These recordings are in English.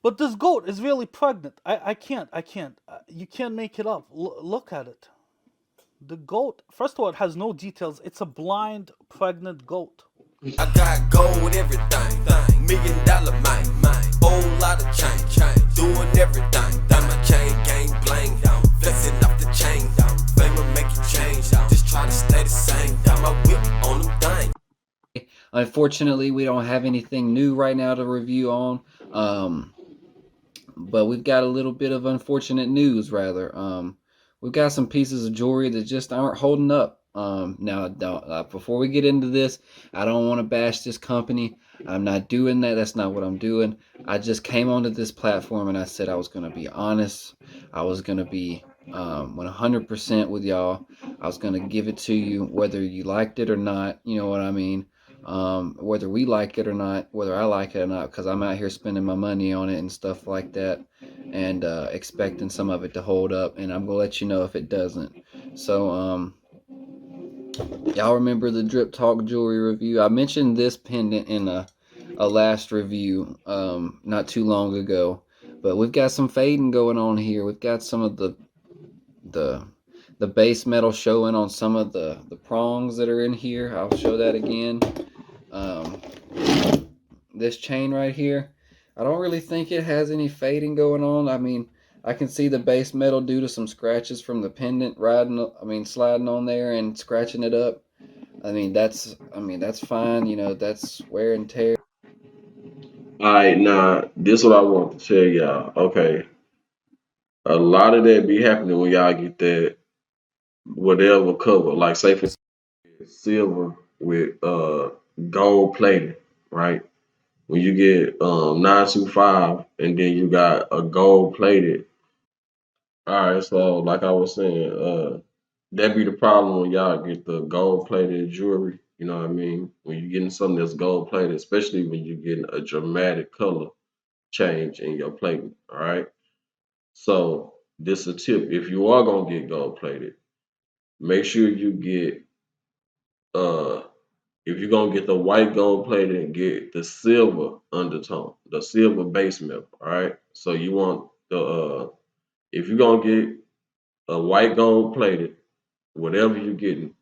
But this goat is really pregnant. I can't. You can't make it up. Look at it. The goat, first of all, it has no details. It's a blind, pregnant goat. I got gold, everything. $1 million mine. Whole lot of change. Doing everything. That my chain gang bling. Flexing off the chain. Fame will make you change. Just try to stay the same. Got my whip on them thing. Unfortunately, we don't have anything new right now to review on. But we've got a little bit of unfortunate news, rather. We've got some pieces of jewelry that just aren't holding up. Now, before we get into this, I don't want to bash this company. I'm not doing that. That's not what I'm doing. I just came onto this platform and I said I was going to be honest. I was going to be 100% with y'all. I was going to give it to you, whether you liked it or not. You know what I mean? Whether we like it or not, whether I like it or not, because I'm out here spending my money on it and stuff like that, and expecting some of it to hold up, and I'm gonna let you know if it doesn't. So, y'all remember the Drip Talk jewelry review? I mentioned this pendant in a last review not too long ago, but we've got some fading going on here. We've got some of the the base metal showing on some of the prongs that are in here. I'll show that again. Um, this chain right here, I don't really think it has any fading going on. I mean, I can see the base metal due to some scratches from the pendant sliding on there and scratching it up. That's fine. You know, that's wear and tear. All right, now this what I want to tell y'all. Okay, a lot of that be happening when y'all get that whatever cover, like say for silver with gold plating, right? When you get 925 and then you got a gold plated. All right, so like I was saying, that be the problem when y'all get the gold plated jewelry. You know what I mean? When you're getting something that's gold plated, especially when you're getting a dramatic color change in your plating. All right. So this a tip. If you are gonna get gold plated, make sure you get uh if you're gonna get the white gold plated, get the silver undertone, the silver base metal. All right. So you want the if you're gonna get a white gold plated, whatever you're getting,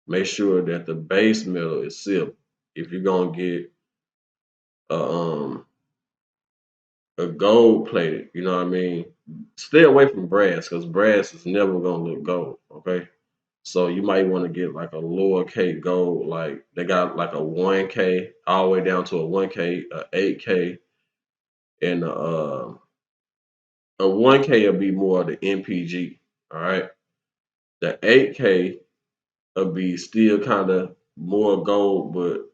make sure that the base metal is silver. If you're gonna get a a gold plated, you know what I mean? Stay away from brass because brass is never gonna look gold. Okay. So you might want to get like a lower K gold, like they got like a 1K all the way down to a 1K, a 8K, and a 1K will be more of the MPG. All right. The 8K will be still kind of more gold, but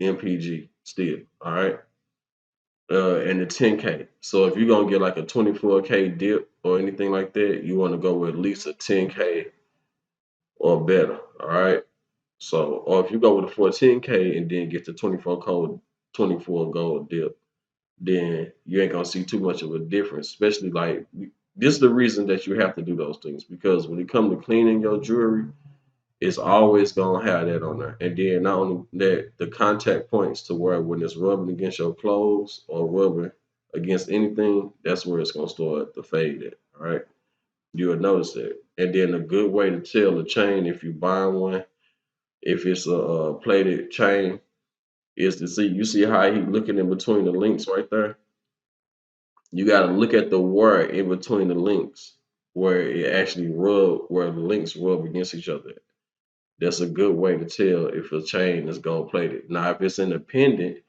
MPG still. All right. And the 10K. So if you're gonna get like a 24K dip or anything like that, you want to go with at least a 10K or better. All right. So, or if you go with a 14K and then get the 24 gold dip, then you ain't gonna see too much of a difference. Especially like this is the reason that you have to do those things because when it comes to cleaning your jewelry, it's always gonna have that on there. And then not only that, the contact points to where when it's rubbing against your clothes or rubbing against anything, that's where it's gonna start to fade at. All right. You'll notice that. And then a good way to tell the chain if you buy one, if it's a plated chain, is to see you see how he looking in between the links right there. You got to look at the wear in between the links where it actually where the links rub against each other. That's a good way to tell if a chain is gold plated. Now, if it's independent,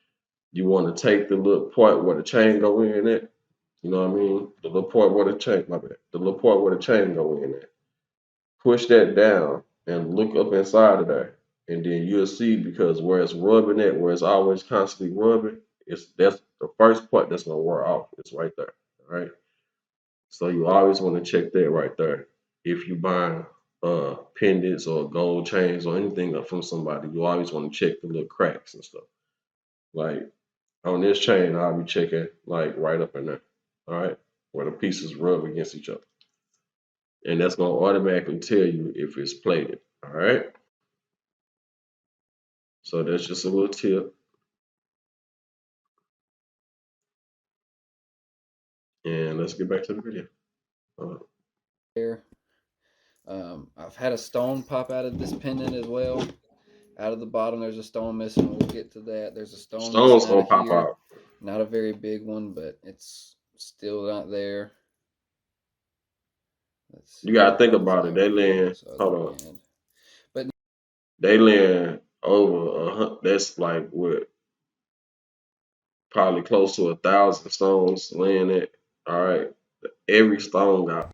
you want to take the little part where the chain go in at. You know what I mean? The little part where the chain, my bad. The little part where the chain go in at. Push that down and look up inside of there. And then you'll see because where it's rubbing at, where it's always constantly rubbing, that's the first part that's gonna wear off. It's right there. All right. So you always want to check that right there. If you buy pendants or gold chains or anything from somebody, you always want to check the little cracks and stuff. Like on this chain, I'll be checking like right up in there. All right. Where the pieces rub against each other. And that's gonna automatically tell you if it's plated. All right. So that's just a little tip. And let's get back to the video. There. I've had a stone pop out of this pendant as well. Out of the bottom, there's a stone missing. We'll get to that. There's a stone Stone's missing out gonna of pop here. out. Not a very big one, but it's still not there. Let's see. You gotta think about It's it. They over land. this other Hold on. end. But They land over that's like what, probably close to 1,000 stones laying it. All right. Every stone got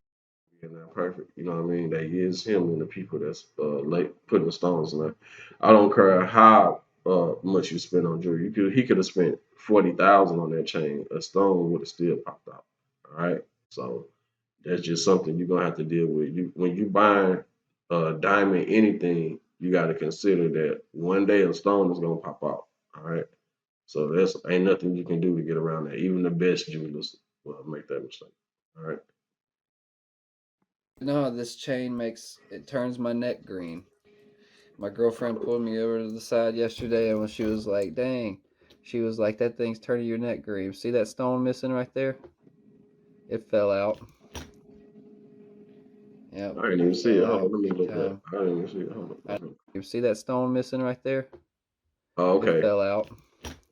in there perfect. You know what I mean? That is him and the people that's putting the stones in there. I don't care how much you spend on jewelry. He could have spent 40,000 on that chain. A stone would have still popped out. All right. So that's just something you're gonna have to deal with. You when you buy diamond anything, you got to consider that one day a stone is gonna pop out. All right. So there's ain't nothing you can do to get around that. Even the best jewelers will make that mistake. All right. no, this chain turns my neck green. My girlfriend pulled me over to the side yesterday, and when she was like, "Dang," she was like, "That thing's turning your neck green. See that stone missing right there? It fell out." Yep. I didn't even see it. fell Hold on, out let me big look time. up. I didn't even see it. Hold on. Okay. You see that stone missing right there? Oh, It okay. fell out.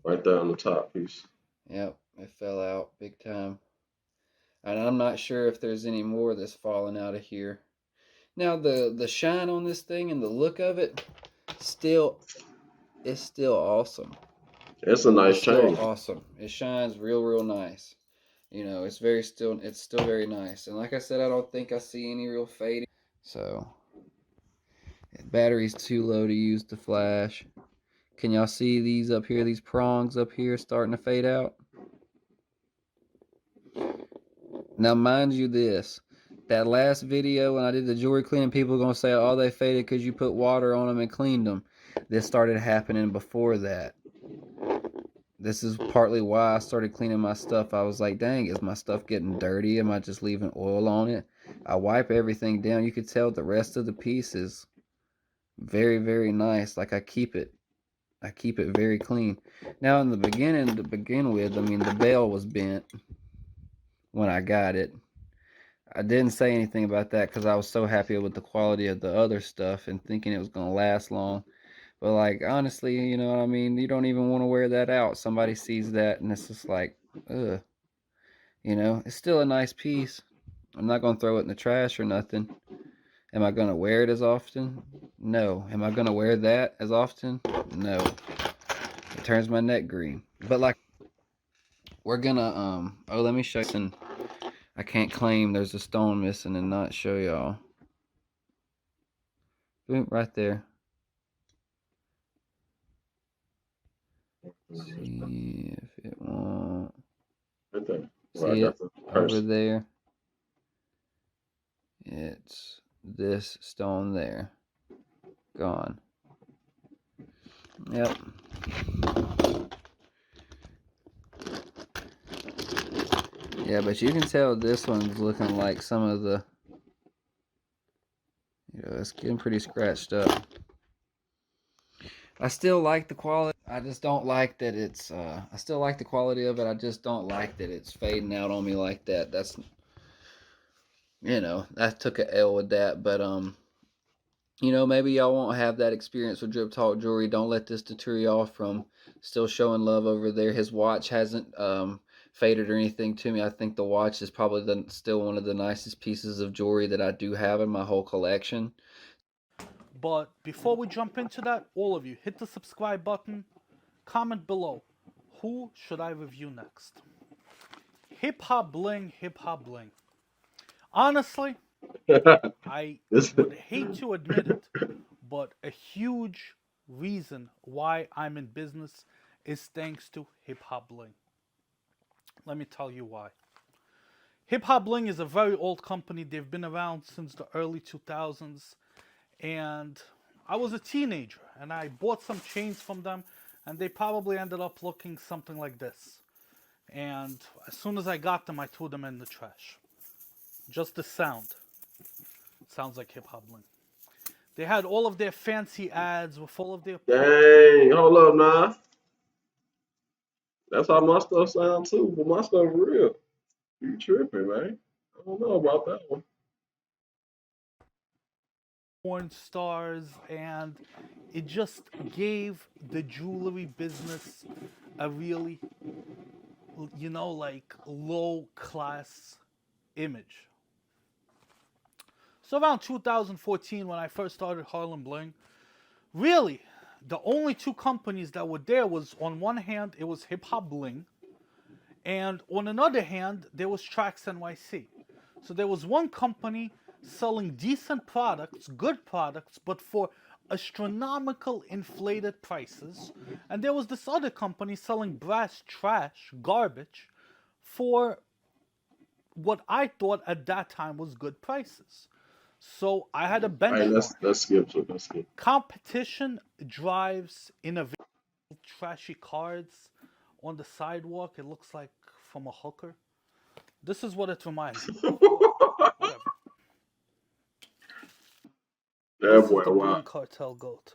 Right there on the top piece. Yep, it fell out big time. And I'm not sure if there's any more that's falling out of here. Now the shine on this thing and the look of it, it's still awesome. It's a nice It's still chain. awesome. It shines real nice. You know, it's still very nice. And like I said, I don't think I see any real fading. So battery's too low to use the flash. Can y'all see these up here, these prongs up here starting to fade out? Now, mind you this, that last video when I did the jewelry cleaning, people are going to say, oh, they faded because you put water on them and cleaned them. This started happening before that. This is partly why I started cleaning my stuff. I was like, dang, is my stuff getting dirty? Am I just leaving oil on it? I wipe everything down. You could tell the rest of the piece is very nice. Like I keep it very clean. Now in the beginning, to begin with, I mean, the bell was bent when I got it. I didn't say anything about that because I was so happy with the quality of the other stuff and thinking it was going to last long. But like, honestly, you know what I mean? You don't even want to wear that out. Somebody sees that and it's just like, ugh. You know, it's still a nice piece. I'm not going to throw it in the trash or nothing. Am I going to wear it as often? No. Am I going to wear that as often? No. It turns my neck green. But like, we're going to, let me show you some. I can't claim there's a stone missing and not show y'all. Boom, right there. See if it won't. Right there. See it over there? It's this stone there. Gone. Yep. Yeah, but you can tell this one's looking like some of the, you know, it's getting pretty scratched up. I still like the quality. I just don't like that it's, I still like the quality of it. I just don't like that it's fading out on me like that. That's, you know, I took an L with that. But, you know, maybe y'all won't have that experience with Drip Talk Jewelry. Don't let this deter y'all from still showing love over there. His watch hasn't, faded or anything to me. I think the watch is probably still one of the nicest pieces of jewelry that I do have in my whole collection. But before we jump into that, all of you, hit the subscribe button, comment below. Who should I review next? Hip Hop Bling, Hip Hop Bling. Honestly, I would hate to admit it, but a huge reason why I'm in business is thanks to Hip Hop Bling. Let me tell you why. Hip Hop Bling is a very old company. They've been around since the early 2000s. And I was a teenager and I bought some chains from them and they probably ended up looking something like this. And as soon as I got them, I threw them in the trash. Just the sound. Sounds like Hip Hop Bling. They had all of their fancy ads with all of their... Dang, hold up now. That's how my stuff sound too, but my stuff real. You tripping, man. I don't know about that one. porn stars, and it just gave the jewelry business a really, like low class image. So around 2014, when I first started Harlem Bling, really, the only two companies that were there was, on one hand, it was Hip Hop Bling, and on another hand, there was Tracks NYC. So there was one company selling decent products, good products, but for astronomical inflated prices. And there was this other company selling brass trash, garbage, for what I thought at that time was good prices. So I had a All right, benchmark. let's skip to let's skip. Competition drives innovation. Trashy cards on the sidewalk. It looks like from a hooker. This is what it reminds me of. Whatever. That This is boy, the wow. Bling Cartel goat.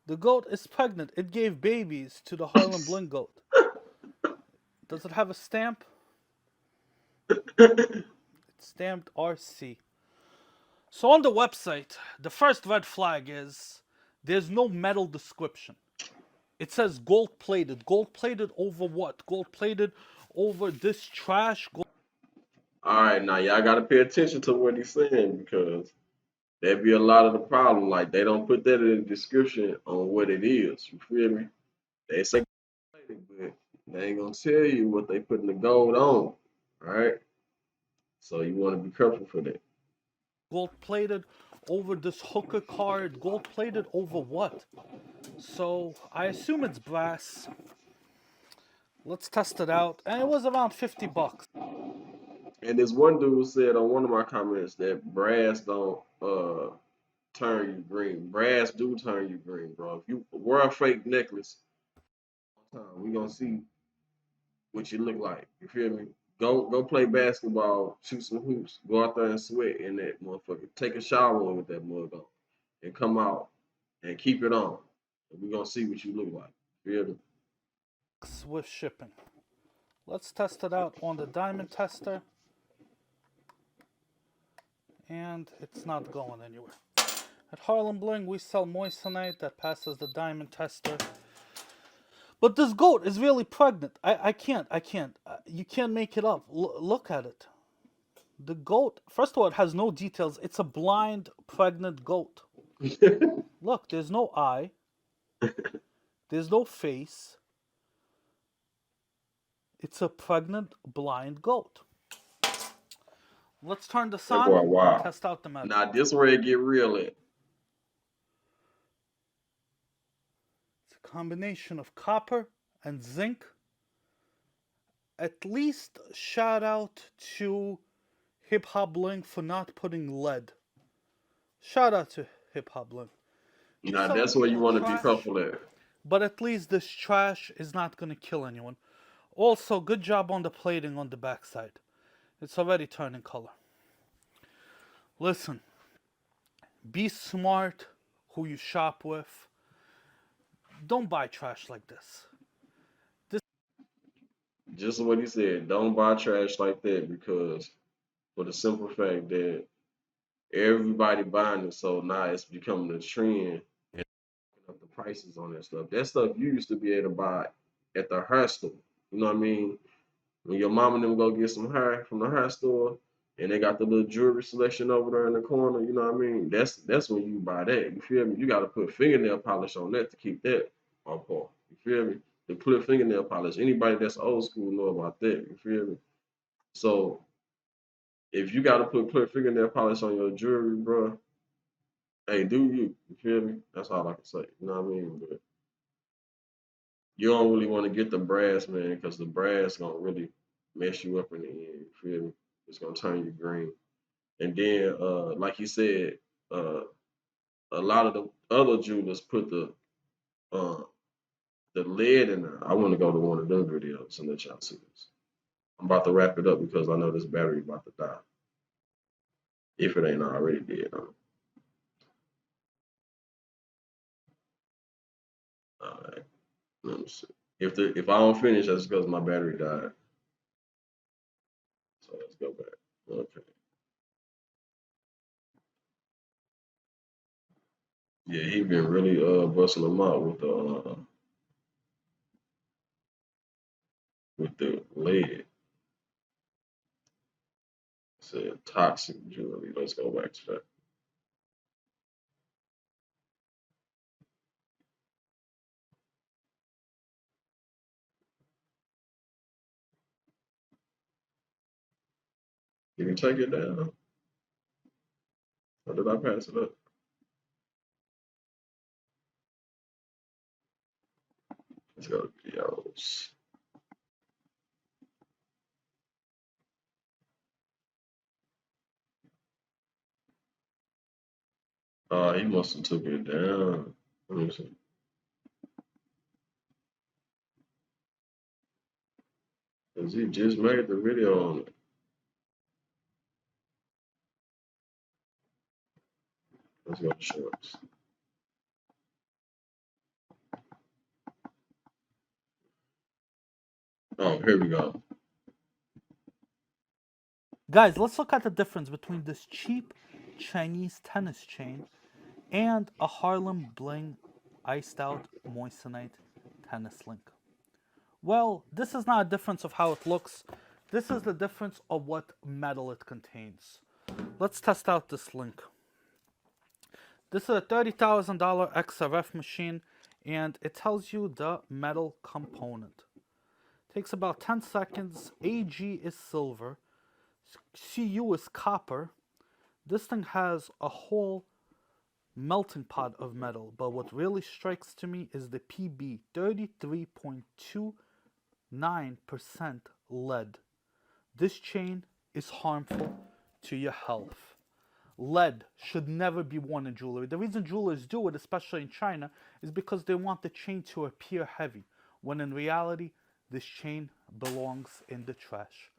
The goat is pregnant. It gave babies to the Harlem Bling goat. Does it have a stamp? It's stamped RC. So on the website, the first red flag is there's no metal description. It says gold plated. Gold plated over what? Gold plated over this trash. All right, now y'all gotta pay attention to what he's saying because that'd be a lot of the problem. Like they don't put that in the description on what it is. You feel me? They say, but they ain't gonna tell you what they putting the gold on. All right. So you want to be careful for that. Gold plated over this hooker card. Gold plated over what? So I assume it's brass. Let's test it out. And it was around $50. And this one dude said on one of my comments that brass don't turn you green. Brass do turn you green, bro. If you wear a fake necklace, we gonna see what you look like. You feel me? Go play basketball, shoot some hoops, go out there and sweat in that motherfucker. Take a shower with that mug on, and come out and keep it on. And we gonna see what you look like. Feel me? With shipping. Let's test it out on the diamond tester. And it's not going anywhere. At Harlem Bling, we sell moissanite that passes the diamond tester. But this goat is really pregnant. I can't. You can't make it up. Look at it. The goat, first of all, it has no details. It's a blind, pregnant goat. Look, there's no eye. There's no face. It's a pregnant, blind goat. Let's turn this on. Boy, wow. Test out the metal. Now this where it get real at. It's a combination of copper and zinc. At least shout out to Hip Hop Bling for not putting lead. Shout out to Hip Hop Bling. Now that's where you want to be careful at. But at least this trash is not going to kill anyone. Also, good job on the plating on the backside. It's already turning color. Listen, be smart who you shop with. Don't buy trash like this. Just what he said, don't buy trash like that because for the simple fact that everybody buying it, so now it's becoming a trend and up the prices on that stuff. That stuff you used to be able to buy at the hair store. You know what I mean? When your mom and them go get some hair from the hair store and they got the little jewelry selection over there in the corner, you know what I mean? That's when you buy that. You feel me? You gotta put fingernail polish on that to keep that on par. You feel me? The clear fingernail polish. Anybody that's old school know about that. You feel me? So if you gotta put clear fingernail polish on your jewelry, bro, hey, do you? You feel me? That's all I can say. You know what I mean? But you don't really want to get the brass, man, because the brass gonna really mess you up in the end. You feel me? It's gonna turn you green. And then, like you said, a lot of the other jewelers put the lead in there. I want to go to one of them videos and let y'all see this. I'm about to wrap it up because I know this battery about to die. If it ain't already dead. All right. Let me see. If I don't finish, that's because my battery died. So let's go back. Okay. Yeah, he been really busting them out with the lead. Said toxic jewelry. Let's go back to that. Did you take it down? Or did I pass it up? Let's go to videos. He must have took it down. Let me see. Cause he just made the video on it. Let's go to shorts. Oh, here we go. Guys, let's look at the difference between this cheap Chinese tennis chain and a Harlem Bling iced out moissanite tennis link. Well, this is not a difference of how it looks. This is the difference of what metal it contains. Let's test out this link. This is a $30,000 XRF machine, and it tells you the metal component. Takes about 10 seconds. AG is silver. CU is copper. This thing has a whole melting pot of metal, but what really strikes to me is the PB, 33.29% lead. This chain is harmful to your health. Lead should never be worn in jewelry. The reason jewelers do it, especially in China, is because they want the chain to appear heavy, when in reality, this chain belongs in the trash.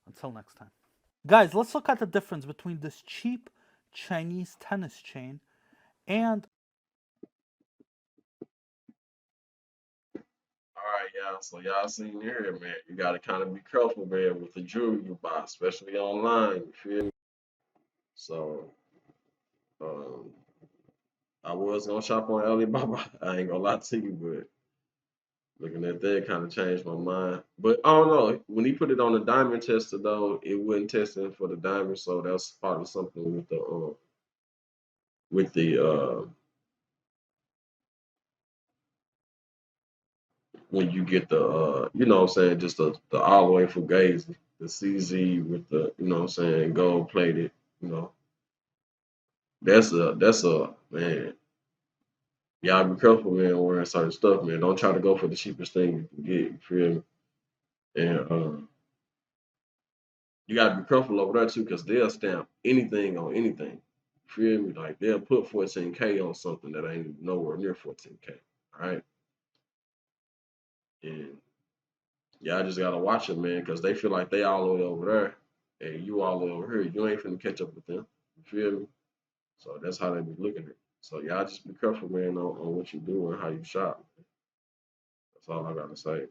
Until next time. Guys, let's look at the difference between this cheap Chinese tennis chain and... Alright, y'all. So y'all seen here, man. You gotta kind of be careful, man, with the jewelry you buy, especially online. You feel me? So, I was gonna shop on Alibaba. I ain't gonna lie to you, but looking at that kind of changed my mind. But I don't know. When he put it on the diamond tester, though, it wasn't testing for the diamond, so that's probably something with the when you get the you know what I'm saying, just the all the way fugazi, the CZ with the, you know what I'm saying, gold plated, you know. That's a man. Y'all be careful, man, wearing certain stuff, man. Don't try to go for the cheapest thing you can get, you feel me? And you gotta be careful over there too, because they'll stamp anything on anything. You feel me? Like they'll put 14K on something that ain't nowhere near 14K. All right. And y'all just gotta watch it, man, because they feel like they all the way over there and you all the way over here. You ain't finna catch up with them. You feel me? So that's how they be looking at it. So y'all just be careful, man, on what you do and how you shop. That's all I gotta say.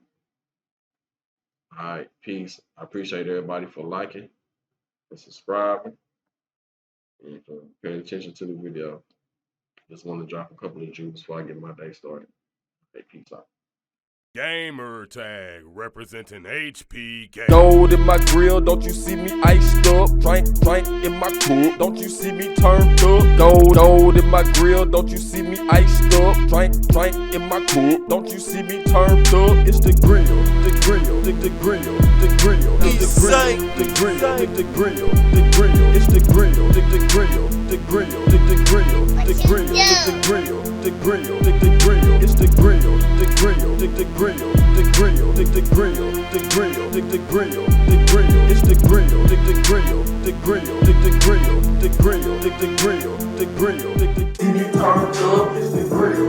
All right, peace. I appreciate everybody for liking and subscribing and for paying attention to the video. Just want to drop a couple of jewels before I get my day started. Hey, peace out. Gamer tag representing HPK. Gold in my grill, don't you see me iced up? Drink in my cup, don't you see me turned up? Gold in my grill, don't you see me iced up? Drink in my cup, don't you see me turned up? It's the grill, the grill, the grill, the grill, the grill, the grill, the grill, the grill. It's the grill, the grill, the grill, the grill, the grill, the grill, the grill, the grill. It's the grill, the grill, the grill, the grill, the grill, the grill, the grill, the grill. It's the grill, the grill, the grill, the grill, the grill, the grill, the grill, the grill. It's the grill.